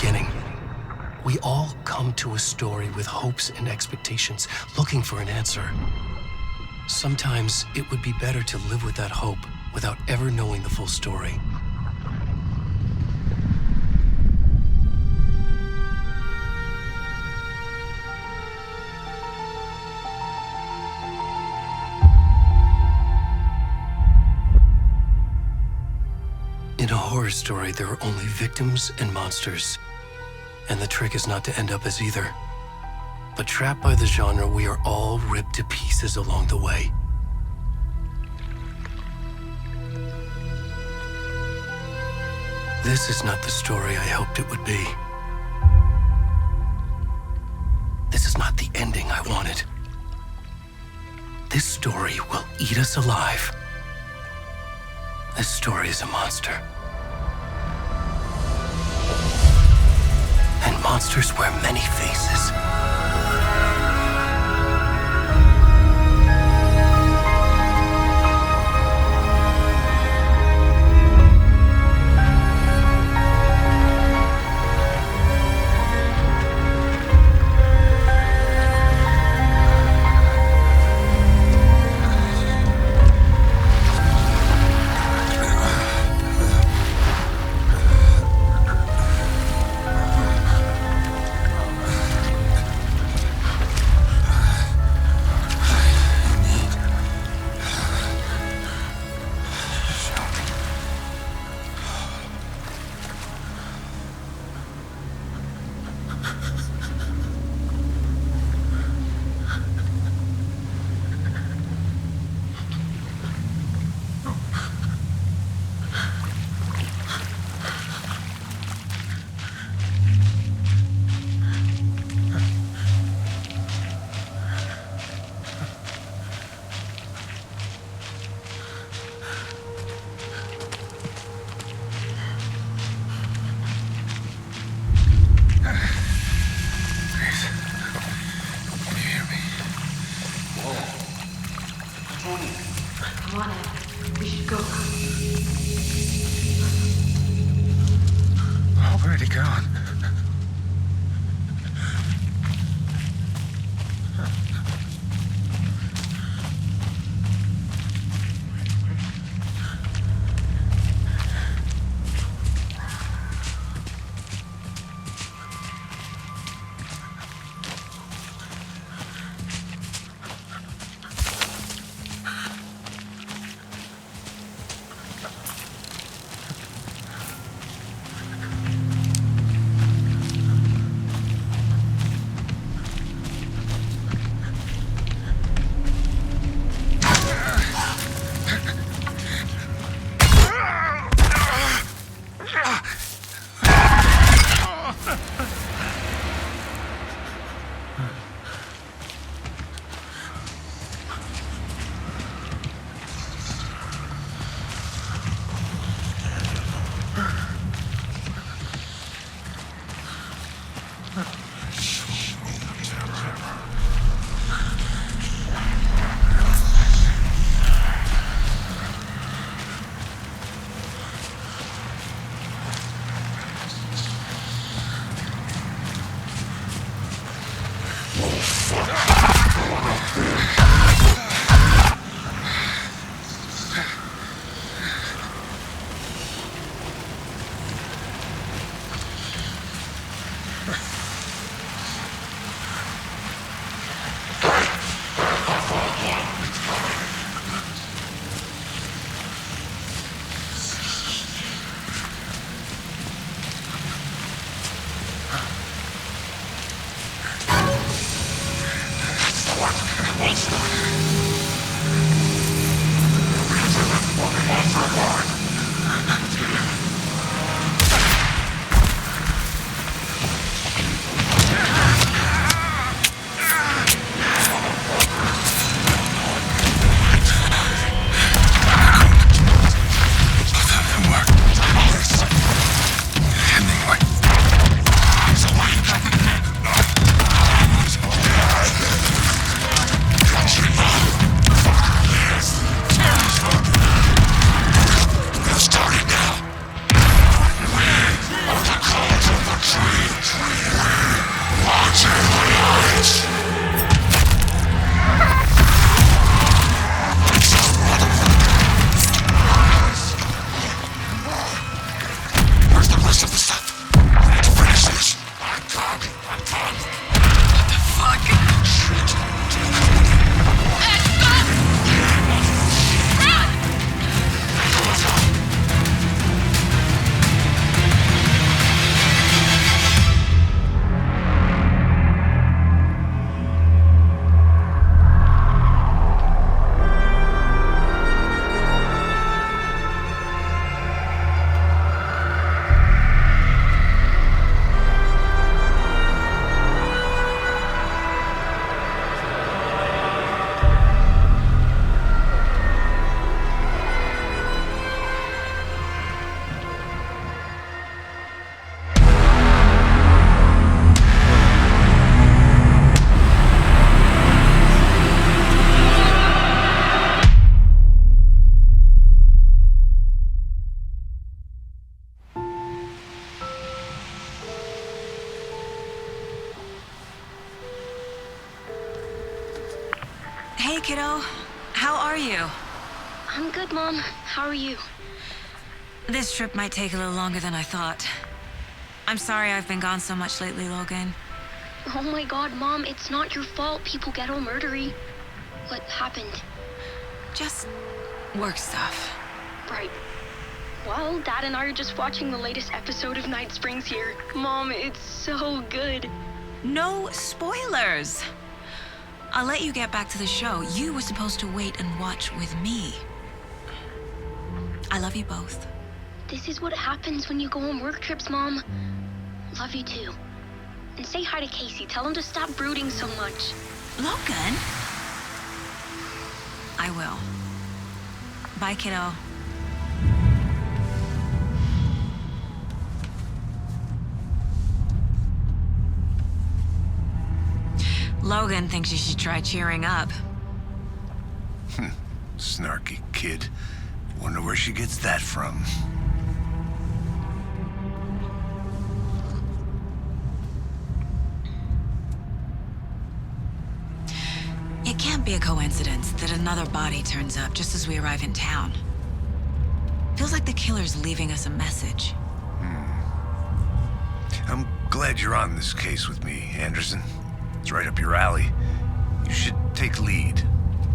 beginning. We all come to a story with hopes and expectations, looking for an answer. Sometimes it would be better to live with that hope without ever knowing the full story. In a horror story, there are only victims and monsters. And the trick is not to end up as either. But trapped by the genre, we are all ripped to pieces along the way. This is not the story I hoped it would be. This is not the ending I wanted. This story will eat us alive. This story is a monster. And monsters wear many faces. Come on, Ed. We should go. Already gone. kiddo. How are you? I'm good, Mom. How are you? This trip might take a little longer than I thought. I'm sorry I've been gone so much lately, Logan. Oh my god, Mom, it's not your fault people get all murdery. What happened? Just work stuff. Right. Well, Dad and I are just watching the latest episode of Night Springs here. Mom, it's so good. No spoilers! I'll let you get back to the show. You were supposed to wait and watch with me. I love you both. This is what happens when you go on work trips, Mom. Love you too. And say hi to Casey. Tell him to stop brooding so much. Logan? I will. Bye, kiddo. Logan thinks you should try cheering up. Snarky kid. Wonder where she gets that from. It can't be a coincidence that another body turns up just as we arrive in town. Feels like the killer's leaving us a message. I'm glad you're on this case with me, Anderson. It's right up your alley. You should take lead.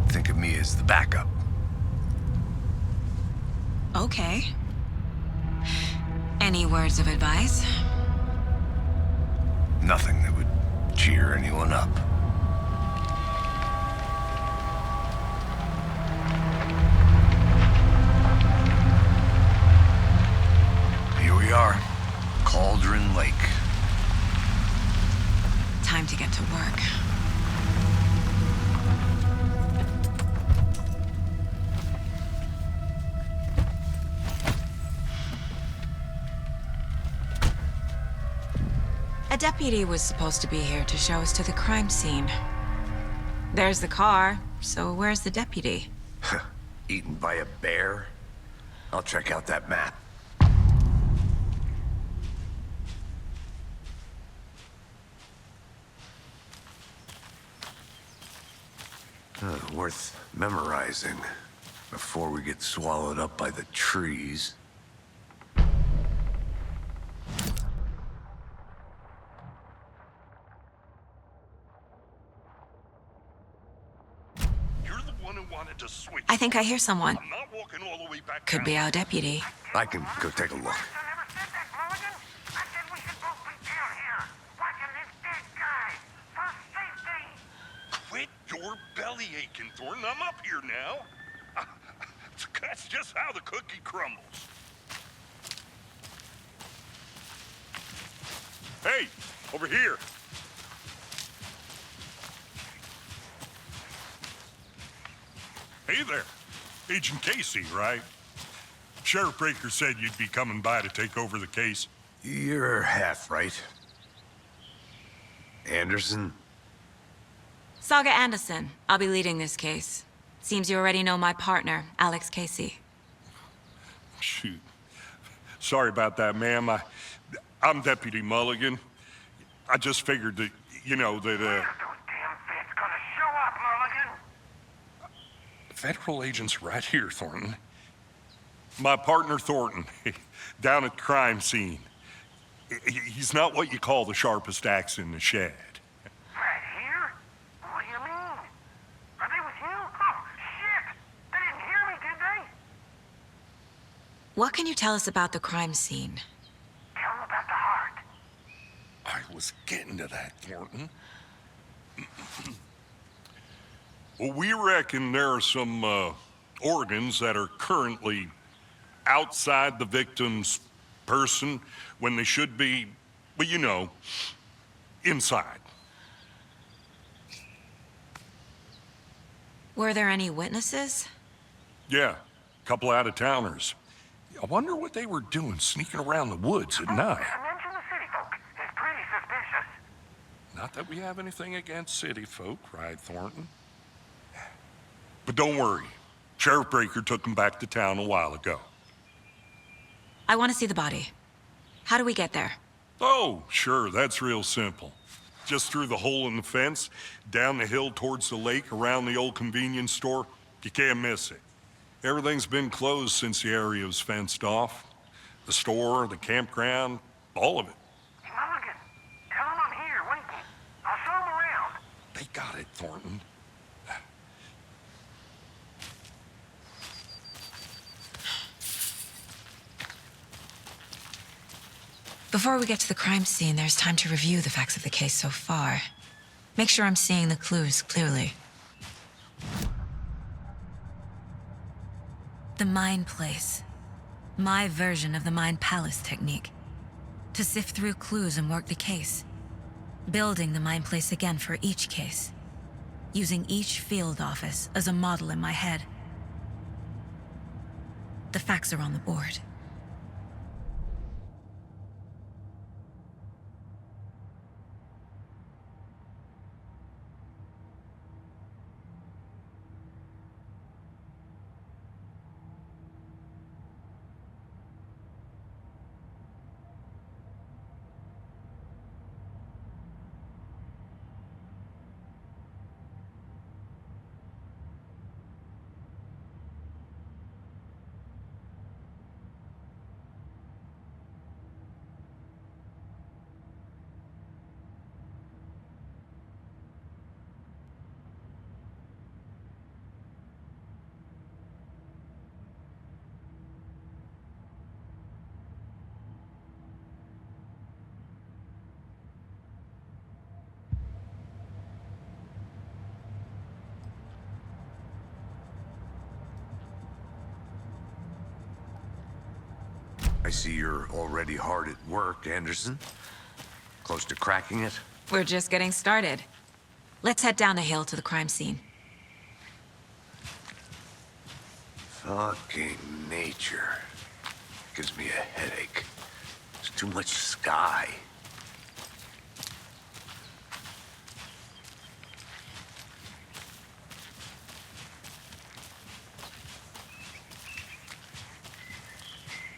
Think of me as the backup. Okay. Any words of advice? Nothing that would cheer anyone up. Here we are, Cauldron Lake. Time to get to work. A deputy was supposed to be here to show us to the crime scene. There's the car, so where's the deputy? Eaten by a bear? I'll check out that map. Worth memorizing before we get swallowed up by the trees. You're the one who wanted to switch. I think I hear someone. I'm not walking all the way back Could down. be our deputy. I can go take a look. Quit your belly aching, Thornton. I'm up here now. That's just how the cookie crumbles. Hey, over here. Hey there. Agent Casey, right? Sheriff Breaker said you'd be coming by to take over the case. You're half right. Anderson? Saga Anderson. I'll be leading this case. Seems you already know my partner, Alex Casey. Shoot. Sorry about that, ma'am. I'm Deputy Mulligan. I just figured that, you know, that, Those damn feds gonna show up, Mulligan. federal agent's right here, Thornton. My partner, Thornton, down at the crime scene. He's not what you call the sharpest axe in the shed. Right here? What do you mean? Are they with you? Oh, shit! They didn't hear me, did they? What can you tell us about the crime scene? Tell them about the heart. I was getting to that, Thornton. Well, we reckon there are some organs that are currently outside the victim's person when they should be, well, you know, inside. Were there any witnesses? Yeah, a couple out-of-towners. I wonder what they were doing sneaking around the woods at night. Mention the city folk. It's pretty suspicious. Not that we have anything against city folk, right, Thornton? But don't worry. Sheriff Breaker took him back to town a while ago. I want to see the body. How do we get there? Oh, sure, that's real simple. just through the hole in the fence, down the hill towards the lake, around the old convenience store. You can't miss it. Everything's been closed since the area was fenced off. The store, the campground, all of it. Mulligan, tell him I'm here, waiting. I'll show him around. They got it, Thornton. Before we get to the crime scene, there's time to review the facts of the case so far. Make sure I'm seeing the clues clearly. The Mind Place. My version of the Mind Palace technique. To sift through clues and work the case. Building the Mind Place again for each case. Using each field office as a model in my head. The facts are on the board. I see you're already hard at work, Anderson. Close to cracking it? We're just getting started. Let's head down the hill to the crime scene. Fucking nature. Gives me a headache. There's too much sky.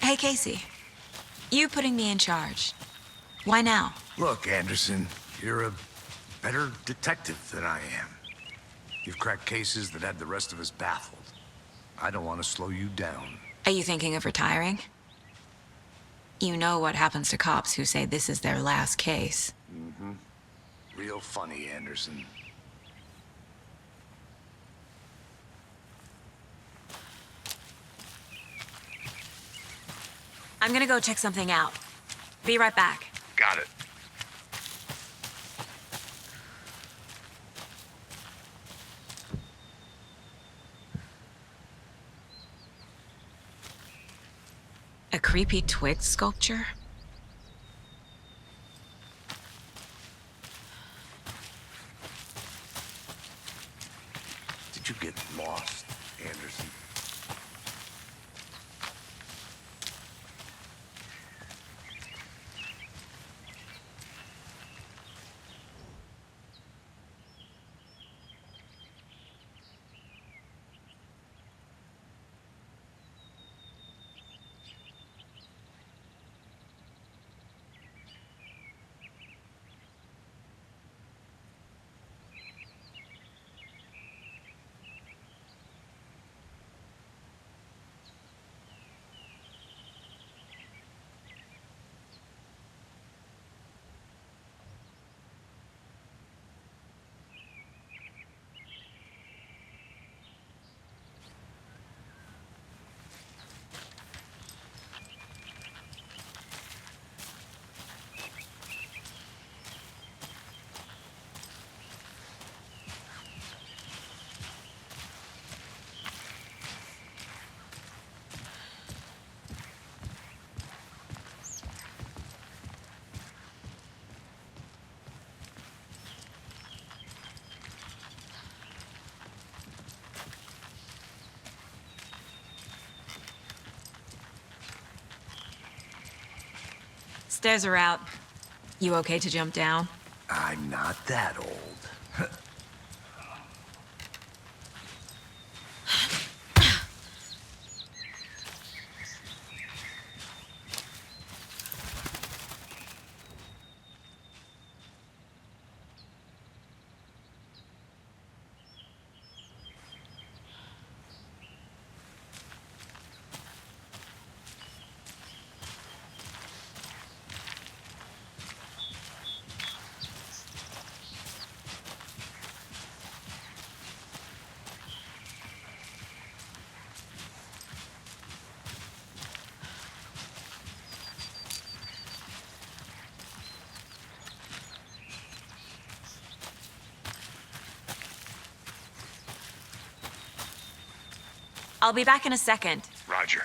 Hey, Casey. You putting me in charge. Why now? Look, Anderson, you're a better detective than I am. You've cracked cases that had the rest of us baffled. I don't want to slow you down. Are you thinking of retiring? You know what happens to cops who say this is their last case. Mm-hmm. Real funny, Anderson. I'm gonna go check something out. Be right back. Got it. A creepy twig sculpture? Did you get lost, Anderson? Stairs are out. You okay to jump down? I'm not that old. I'll be back in a second. Roger.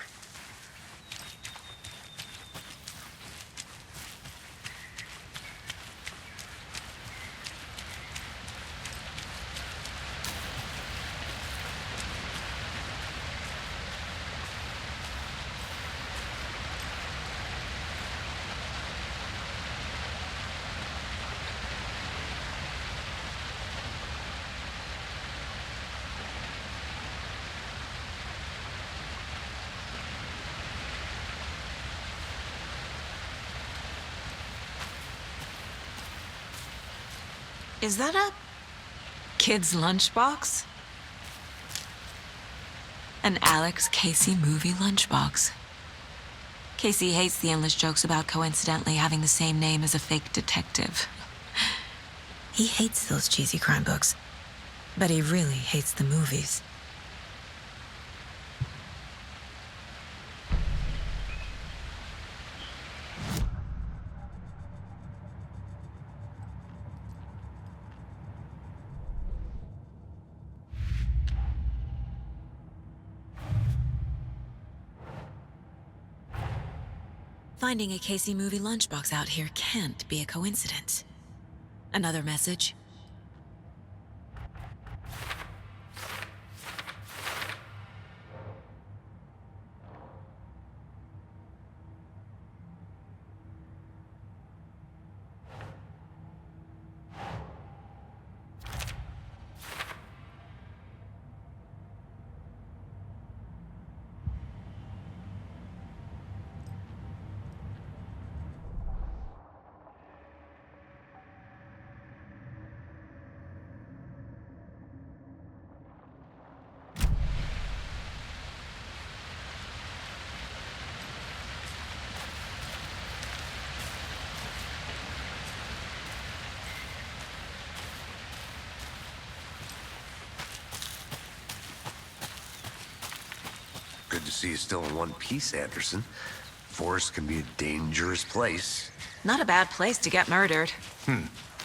Is that a kid's lunchbox? An Alex Casey movie lunchbox. Casey hates the endless jokes about coincidentally having the same name as a fake detective. He hates those cheesy crime books, but he really hates the movies. Finding a Casey movie lunchbox out here can't be a coincidence. Another message? Good to see you still in one piece, Anderson. Forest can be a dangerous place. Not a bad place to get murdered.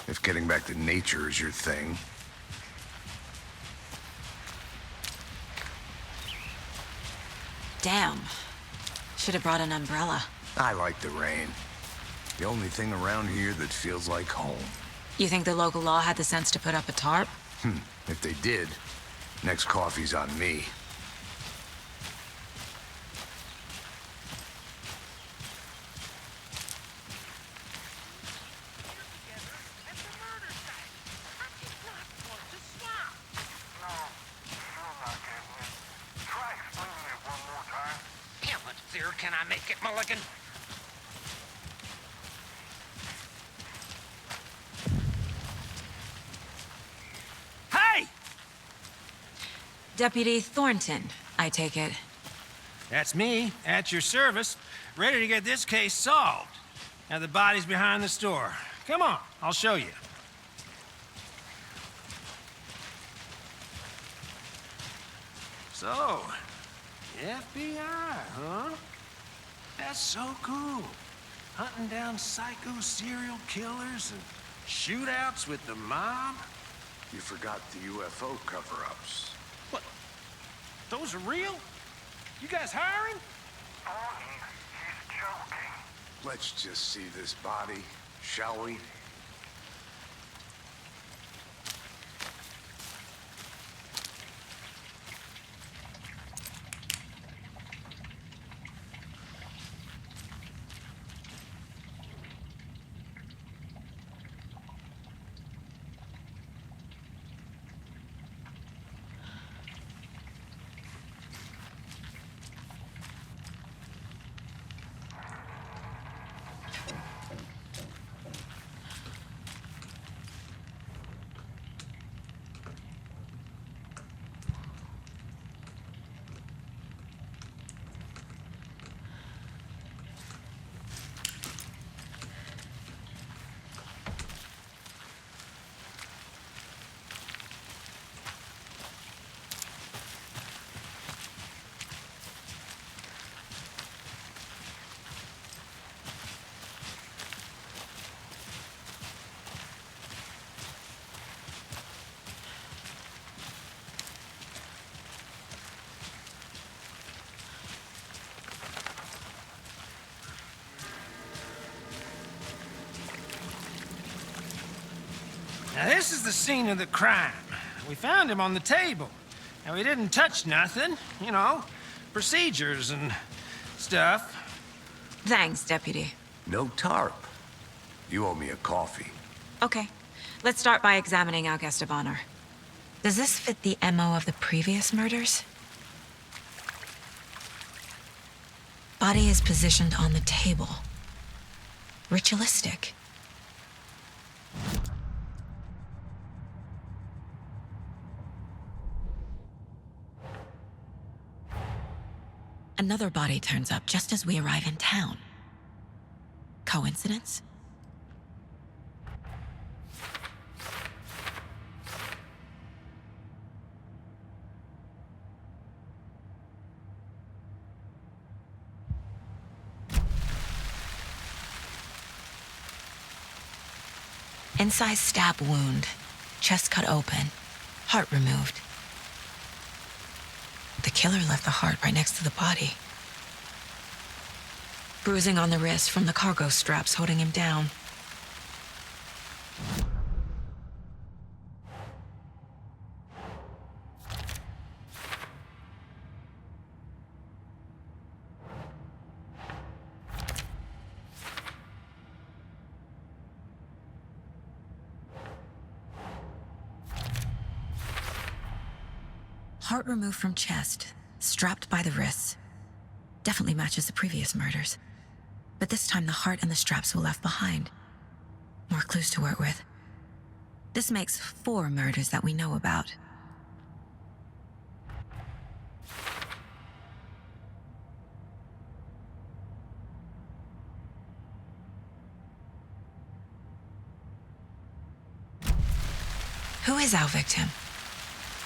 If getting back to nature is your thing. Damn. Should have brought an umbrella. I like the rain. The only thing around here that feels like home. You think the local law had the sense to put up a tarp? If they did, next coffee's on me. Can I make it, Mulligan? Hey! Deputy Thornton, I take it. That's me, at your service, ready to get this case solved. Now the body's behind the store. Come on, I'll show you. So, FBI, huh? That's so cool. Hunting down psycho serial killers and shootouts with the mob. You forgot the UFO cover-ups. What? Those are real? You guys hiring? He's joking. Let's just see this body, shall we? Now, this is the scene of the crime. We found him on the table. Now, we didn't touch nothing, you know, procedures and stuff. Thanks, Deputy. No tarp. You owe me a coffee. Okay, let's start by examining our guest of honor. Does this fit the MO of the previous murders? Body is positioned on the table. Ritualistic. Another body turns up just as we arrive in town. Coincidence? Incised stab wound, chest cut open, heart removed. The killer left the heart right next to the body. Bruising on the wrist from the cargo straps holding him down. Heart removed from chest, strapped by the wrists. Definitely matches the previous murders. But this time the heart and the straps were left behind. More clues to work with. This makes 4 murders that we know about. Who is our victim?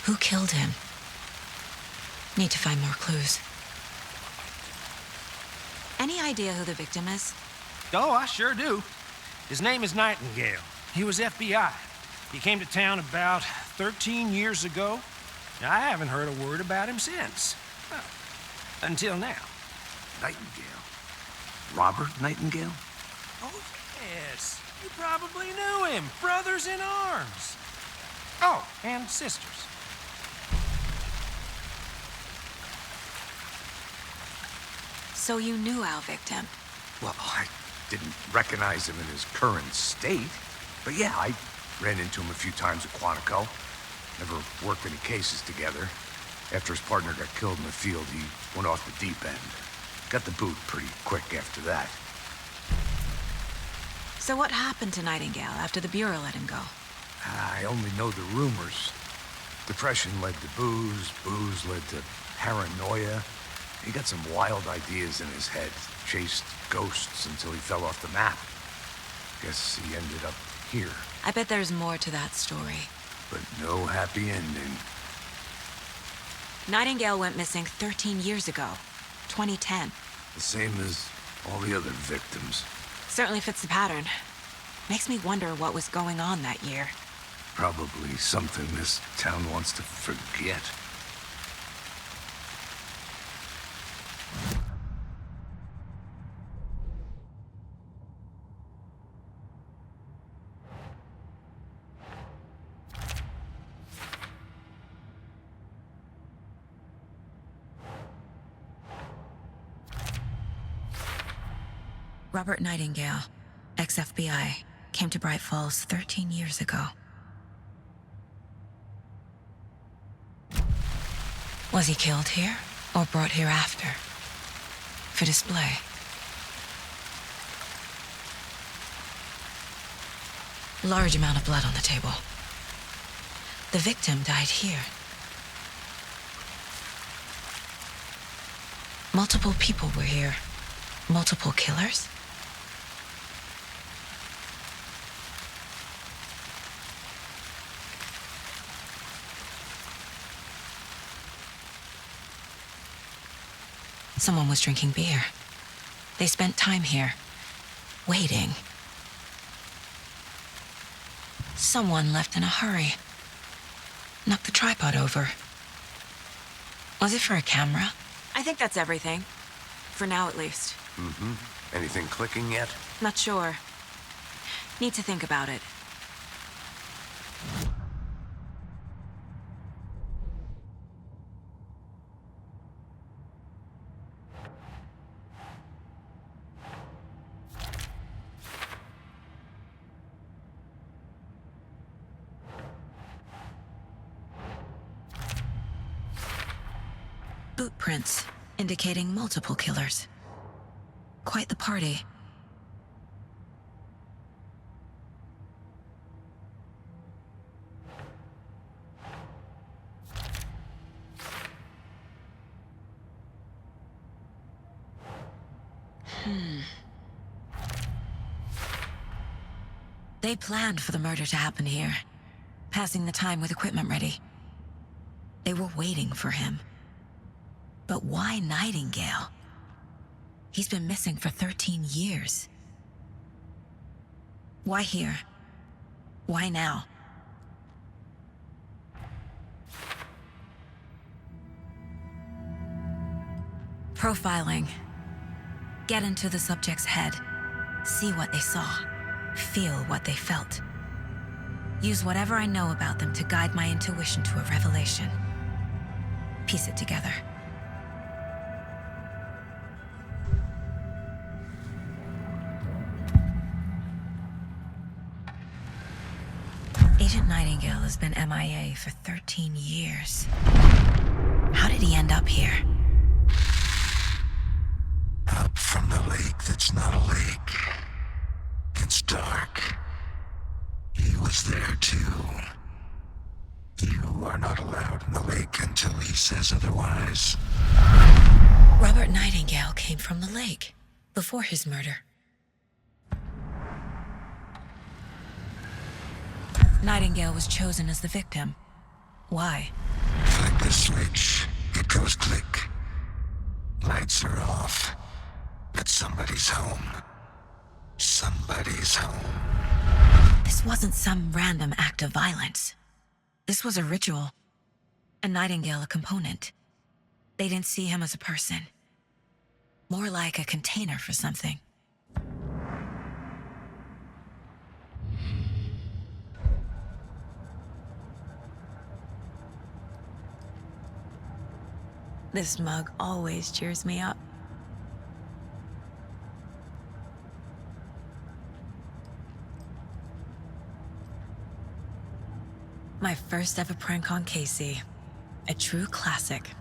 Who killed him? Need to find more clues. Any idea who the victim is? Oh, I sure do. His name is Nightingale. He was FBI. He came to town about 13 years ago. I haven't heard a word about him since. Well, until now. Nightingale? Robert Nightingale? Oh, yes. You probably knew him. Brothers in arms. Oh, and sisters. So you knew our victim? Well, I didn't recognize him in his current state. But yeah, I ran into him a few times at Quantico. Never worked any cases together. After his partner got killed in the field, he went off the deep end. Got the boot pretty quick after that. So what happened to Nightingale after the Bureau let him go? I only know the rumors. Depression led to booze, booze led to paranoia. He got some wild ideas in his head, chased ghosts until he fell off the map. Guess he ended up here. I bet there's more to that story. But no happy ending. Nightingale went missing 13 years ago, 2010. The same as all the other victims. Certainly fits the pattern. Makes me wonder what was going on that year. Probably something this town wants to forget. Robert Nightingale, ex-FBI, came to Bright Falls 13 years ago. Was he killed here, or brought here after? For display? Large amount of blood on the table. The victim died here. Multiple people were here. Multiple killers? Someone was drinking beer. They spent time here, waiting. Someone left in a hurry. Knocked the tripod over. Was it for a camera? I think that's everything. For now, at least. Mm-hmm. Anything clicking yet? Not sure. Need to think about it. boot prints indicating multiple killers. Quite the party. They planned for the murder to happen here, passing the time with equipment ready. They were waiting for him. But why Nightingale? He's been missing for 13 years. Why here? Why now? Profiling. Get into the subject's head. See what they saw. Feel what they felt. Use whatever I know about them to guide my intuition to a revelation. Piece it together. Agent Nightingale has been MIA for 13 years. How did he end up here? Up from the lake that's not a lake. It's dark. He was there too. You are not allowed in the lake until he says otherwise. Robert Nightingale came from the lake before his murder. Nightingale was chosen as the victim. Why? Flick the switch. It goes click. Lights are off. But somebody's home. Somebody's home. This wasn't some random act of violence. This was a ritual. And Nightingale a component. They didn't see him as a person. More like a container for something. This mug always cheers me up. My first ever prank on Casey. A true classic.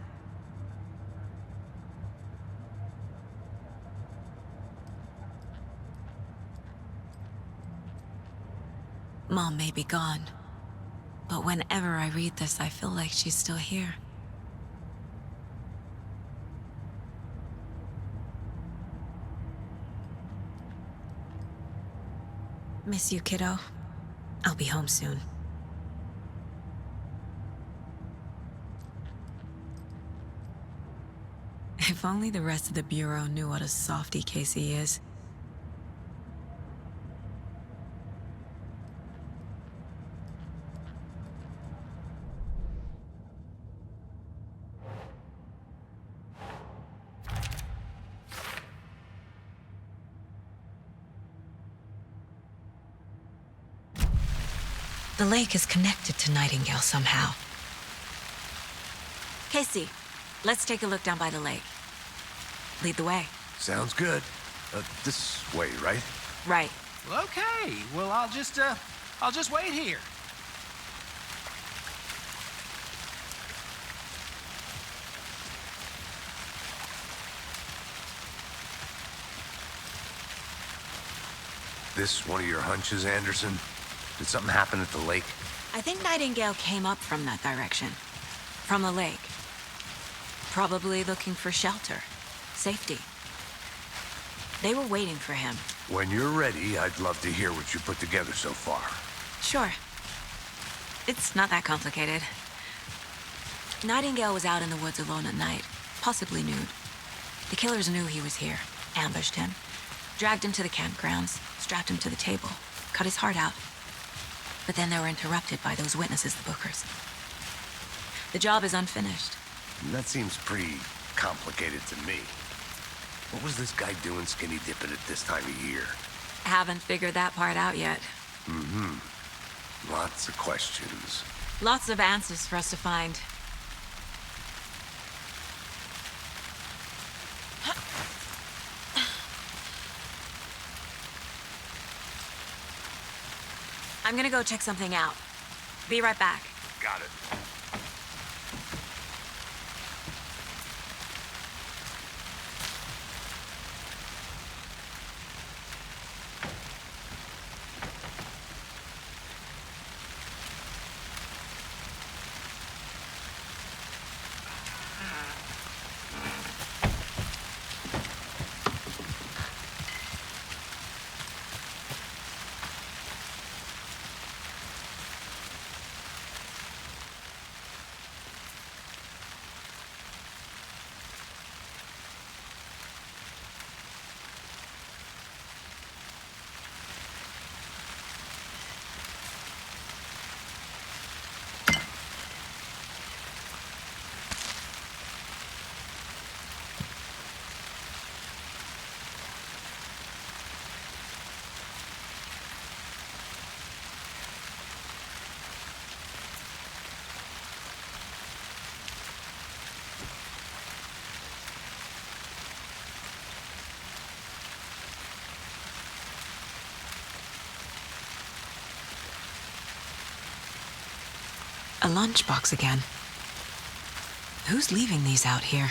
Mom may be gone, but whenever I read this, I feel like she's still here. Miss you, kiddo. I'll be home soon. If only the rest of the Bureau knew what a softy Casey is. The lake is connected to Nightingale somehow. Casey, let's take a look down by the lake. Lead the way. Sounds good. This way, right? Right. Well, okay. Well, I'll just wait here. This one of your hunches, Anderson? Did something happen at the lake? I think Nightingale came up from that direction. From the lake. Probably looking for shelter. Safety. They were waiting for him. When you're ready, I'd love to hear what you put together so far. Sure. It's not that complicated. Nightingale was out in the woods alone at night, possibly nude. The killers knew he was here, ambushed him, dragged him to the campgrounds, strapped him to the table, cut his heart out. But then they were interrupted by those witnesses, the Bookers. The job is unfinished. That seems pretty complicated to me. What was this guy doing skinny dipping at this time of year? Haven't figured that part out yet. Lots of questions. Lots of answers for us to find. I'm gonna go check something out. Be right back. Got it. A lunchbox again. Who's leaving these out here?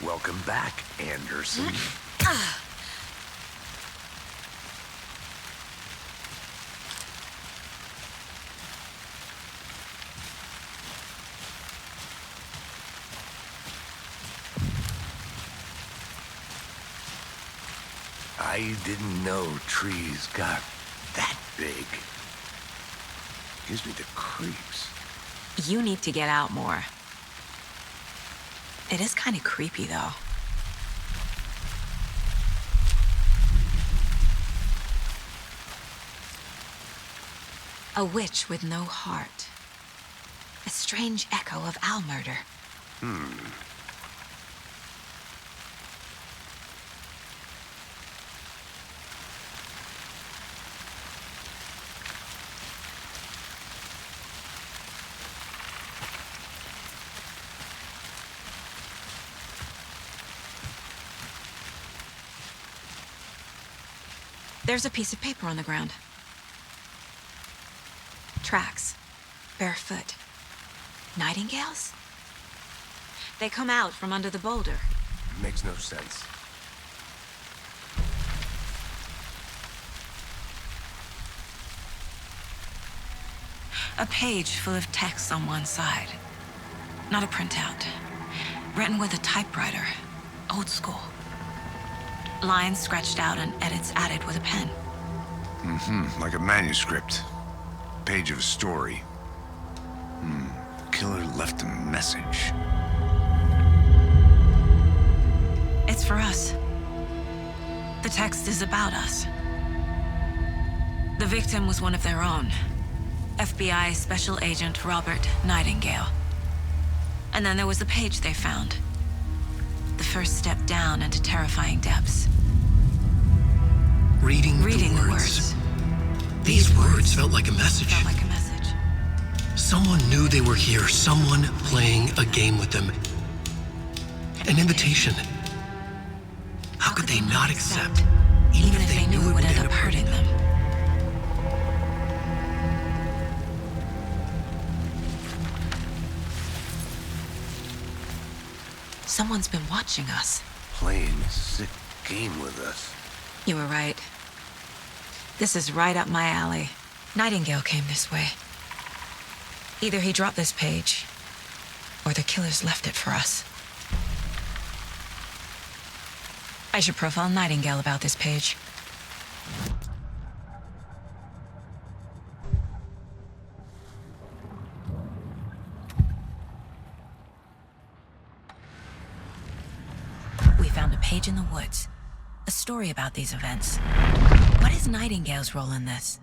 Welcome back, Anderson. I didn't know trees got that big. Gives me the creeps. You need to get out more. It is kind of creepy, though. A witch with no heart. A strange echo of owl murder. There's a piece of paper on the ground. Tracks. Barefoot. Nightingales? They come out from under the boulder. Makes no sense. A page full of text on one side. Not a printout. Written with a typewriter. Old school. Lines scratched out and edits added with a pen. Like a manuscript. Page of a story. Killer left a message. It's for us. The text is about us. The victim was one of their own. FBI Special Agent Robert Nightingale. And then there was the page they found. The first step down into terrifying depths. Reading the words. These words felt like a message. Felt like a message. Someone knew they were here. Someone playing a game with them. An invitation. How could they not accept, even if they knew it would end up hurting them? Someone's been watching us. Playing a sick game with us. You were right. This is right up my alley. Nightingale came this way. Either he dropped this page, or the killers left it for us. I should profile Nightingale about this page. We found a page in the woods. A story about these events. What is Nightingale's role in this?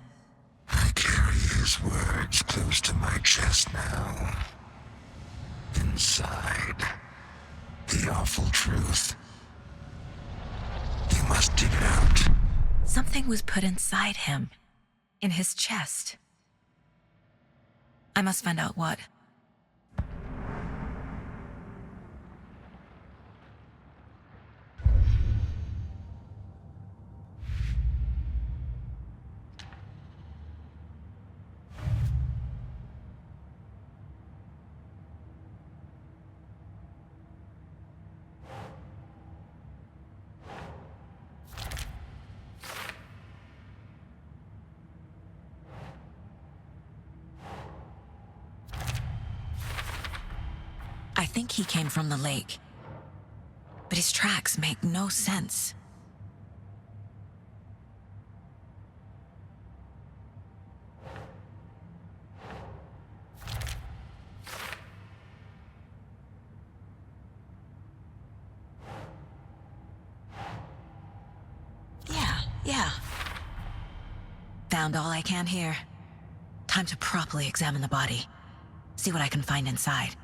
I carry his words close to my chest now. Inside, the awful truth. You must dig it out. Something was put inside him. In his chest. I must find out what. I think he came from the lake. but his tracks make no sense. Yeah. Found all I can here. Time to properly examine the body. See what I can find inside.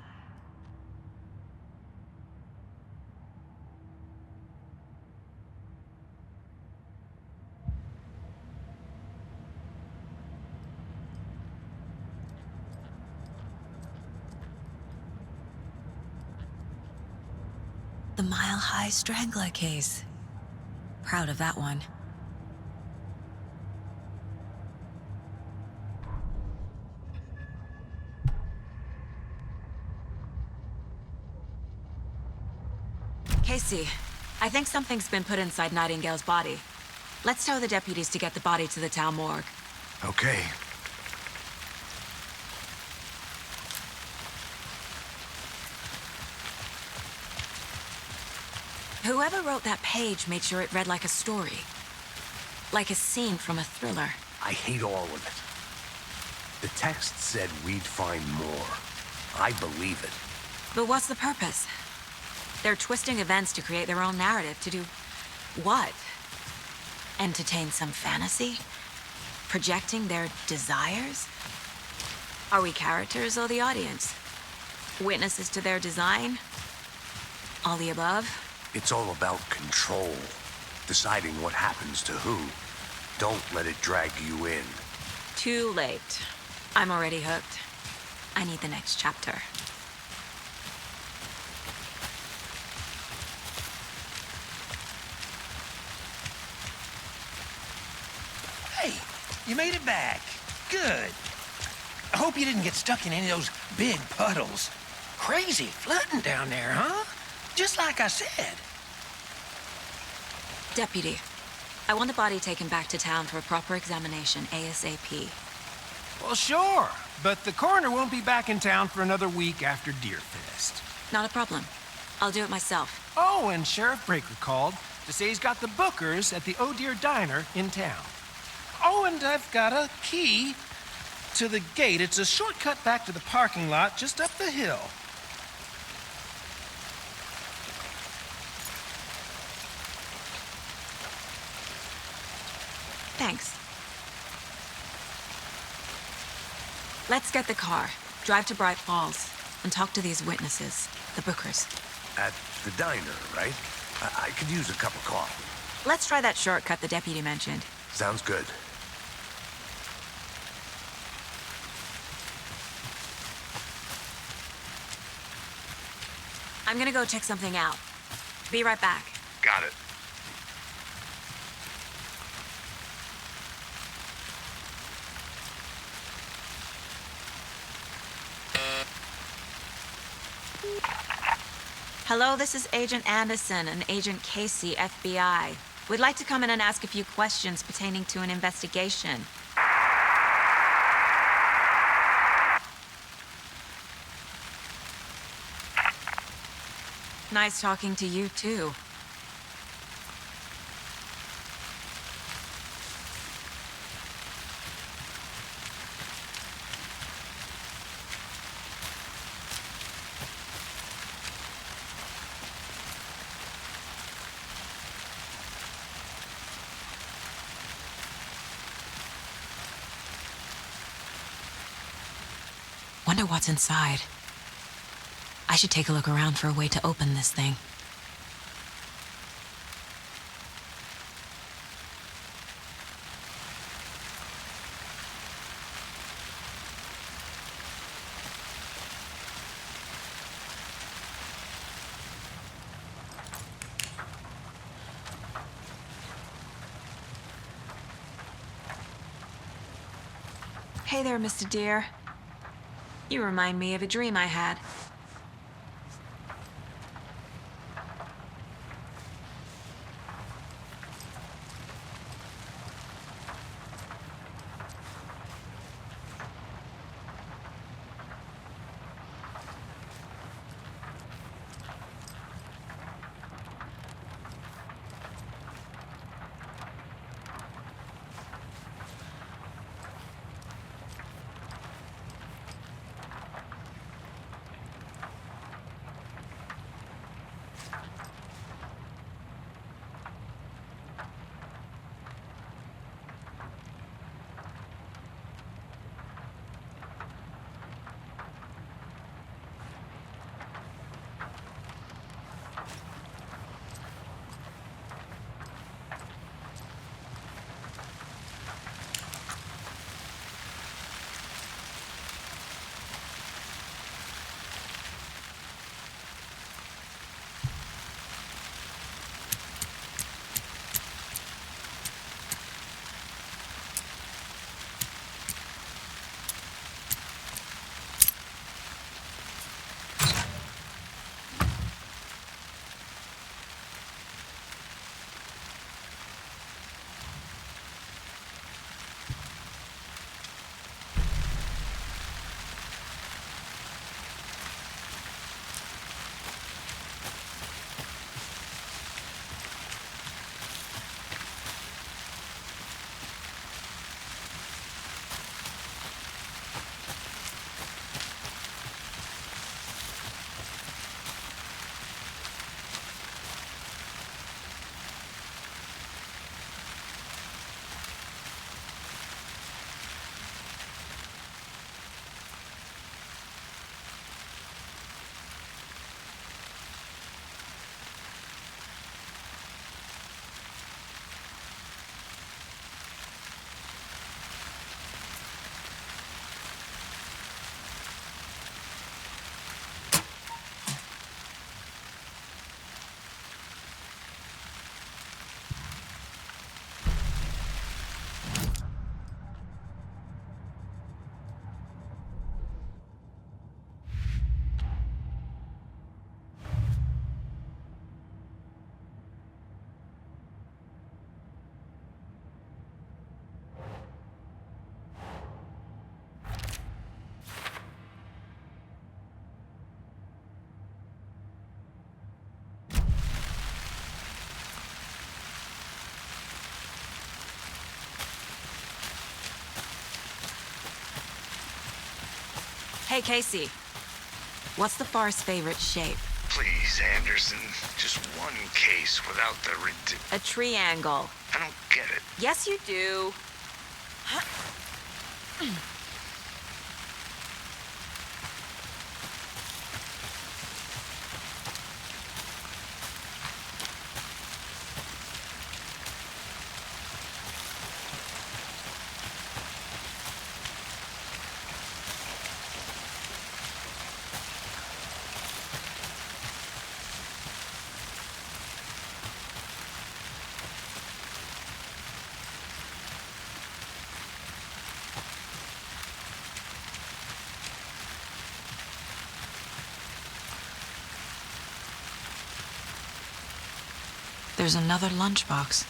The mile-high strangler case. Proud of that one. Casey, I think something's been put inside Nightingale's body. Let's tell the deputies to get the body to the town morgue. Okay. Whoever wrote that page made sure it read like a story. Like a scene from a thriller. I hate all of it. The text said we'd find more. I believe it. But what's the purpose? They're twisting events to create their own narrative. To do what? Entertain some fantasy? Projecting their desires? Are we characters or the audience? Witnesses to their design? All the above? It's all about control. Deciding what happens to who. Don't let it drag you in. Too late. I'm already hooked. I need the next chapter. Hey, you made it back. Good. I hope you didn't get stuck in any of those big puddles. Crazy flooding down there, huh? Just like I said. Deputy, I want the body taken back to town for a proper examination ASAP. Well, sure. But the coroner won't be back in town for another week after Deerfest. Not a problem. I'll do it myself. Oh, and Sheriff Breaker called to say he's got the Bookers at the Oh Dear Diner in town. Oh, and I've got a key to the gate. It's a shortcut back to the parking lot just up the hill. Thanks. Let's get the car, drive to Bright Falls, and talk to these witnesses, the Bookers. At the diner, right? I could use a cup of coffee. Let's try that shortcut the deputy mentioned. Sounds good. I'm gonna go check something out. Be right back. Got it. Hello, this is Agent Anderson and Agent Casey, FBI. We'd like to come in and ask a few questions pertaining to an investigation. Nice talking to you, too. Wonder what's inside. I should take a look around for a way to open this thing. Hey there, Mr. Deer. You remind me of a dream I had. Hey, Casey. What's the far's favorite shape? Please, Anderson. Just one case without the A triangle. I don't get it. Yes, you do. There's another lunchbox.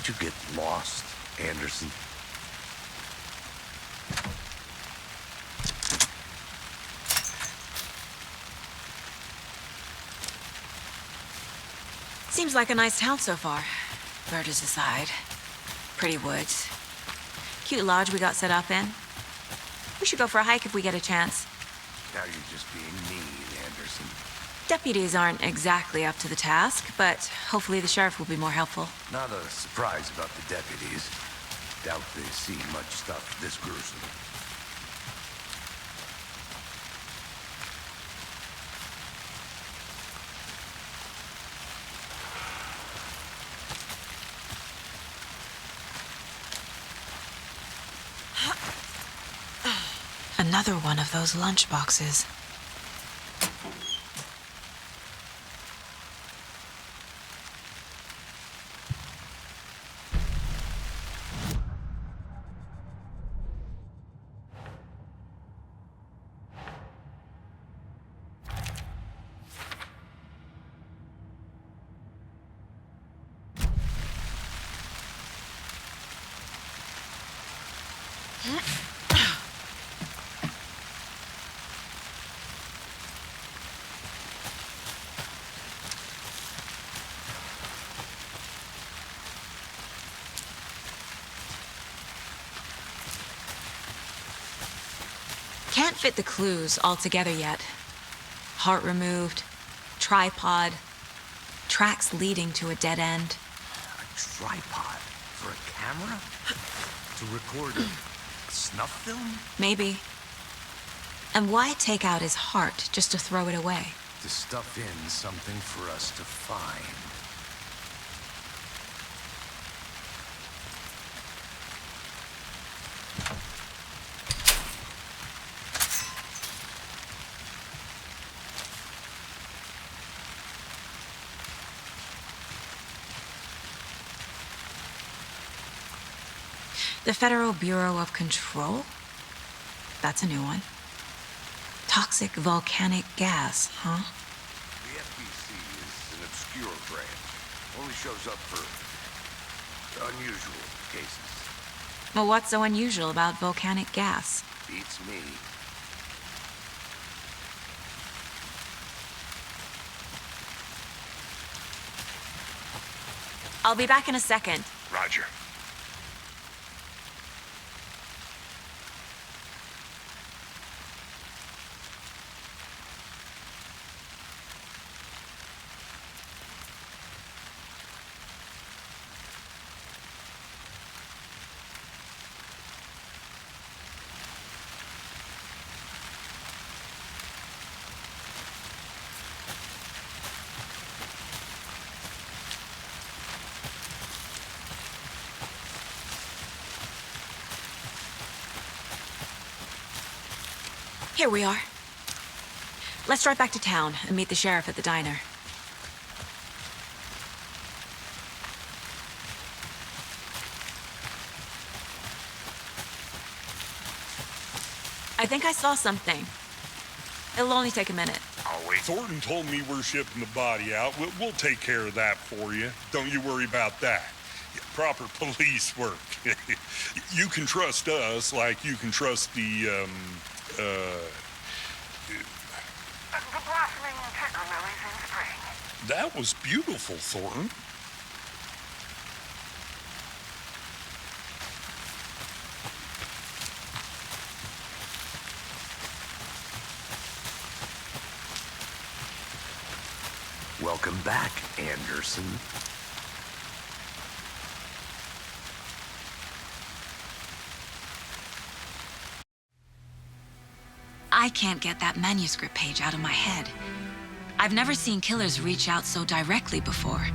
Did you get lost, Anderson? Seems like a nice town so far. Murders aside. Pretty woods. Cute lodge we got set up in. We should go for a hike if we get a chance. Now you're just being mean, Anderson. Deputies aren't exactly up to the task, but hopefully the sheriff will be more helpful. Not a surprise about the deputies. Doubt they've seen much stuff this gruesome. Another one of those lunch boxes. Can't fit the clues all together yet. Heart removed, tripod, tracks leading to a dead end. A tripod for a camera? To record a snuff film? Maybe. And why take out his heart just to throw it away? To stuff in something for us to find. The Federal Bureau of Control? That's a new one. Toxic volcanic gas, huh? The FBC is an obscure branch. Only shows up for unusual cases. Well, what's so unusual about volcanic gas? Beats me. I'll be back in a second. Roger. Here we are. Let's drive back to town and meet the sheriff at the diner. I think I saw something. It'll only take a minute. I'll wait. Thornton told me we're shipping the body out. We'll take care of that for you. Don't you worry about that. Proper police work. You can trust us like you can trust the blossoming tinder lilies in spring. That was beautiful, Thornton. Welcome back, Anderson. I can't get that manuscript page out of my head. I've never seen killers reach out so directly before.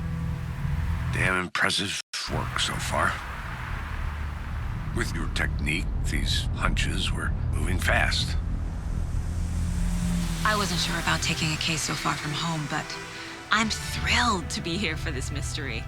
Damn impressive work so far. With your technique, these hunches were moving fast. I wasn't sure about taking a case so far from home, but I'm thrilled to be here for this mystery.